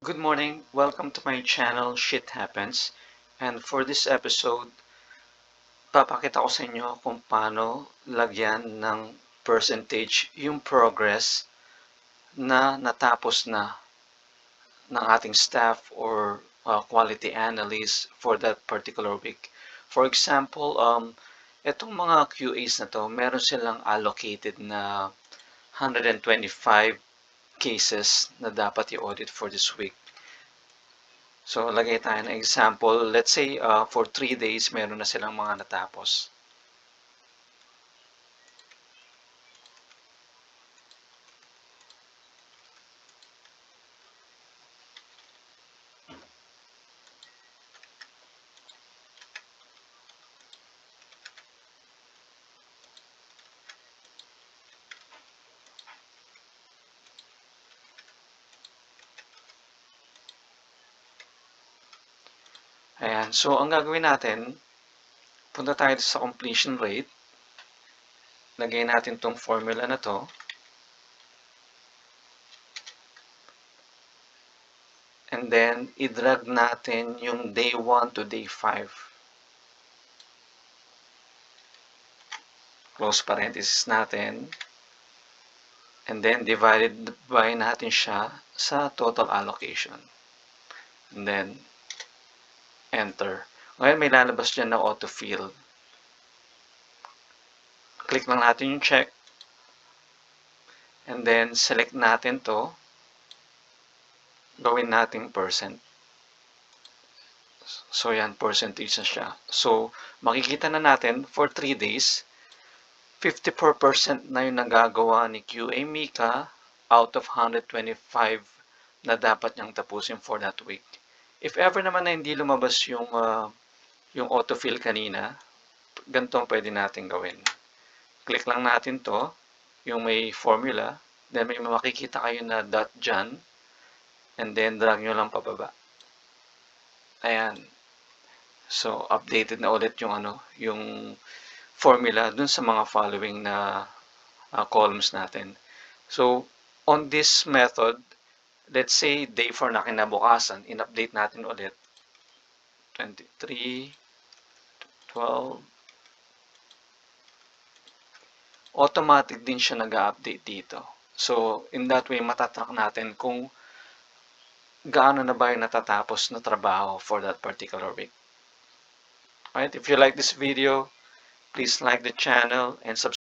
Good morning, welcome to my channel Shit Happens, and for this episode papakita ko sa inyo kung paano lagyan ng percentage yung progress na natapos na ng ating staff or quality analyst for that particular week. For example, itong mga QAs na to, meron silang allocated na 125 cases na dapat i-audit for this week. So, lagay tayo ng example. Let's say, for 3 days, meron na silang mga natapos. Ayan. So, ang gagawin natin, punta tayo sa completion rate. Lagay natin tong formula na to. And then, i-drag natin yung day 1 to day 5. Close parenthesis natin. And then, divided by natin siya sa total allocation. And then, enter. Ngayon, may lalabas dyan na autofill. Click lang natin yung check. And then, select natin to. Gawin natin percent. So, yan, percentage na siya. So, makikita na natin, for 3 days, 54% na yung nagagawa ni QA Mika out of 125 na dapat niyang tapusin for that week. If ever naman na hindi lumabas yung autofill kanina, ganito ang pwede natin gawin. Click lang natin to, yung may formula, then may makikita kayo na dot dyan, and then drag nyo lang pababa. Ayan. So, updated na ulit yung yung formula dun sa mga following na columns natin. So, on this method, let's say day 4 na kinabukasan, in-update natin ulit. 23, 12, automatic din siya nag-update dito. So, in that way, matatrack natin kung gaano na ba yung natatapos na trabaho for that particular week. Alright, if you like this video, please like the channel and subscribe.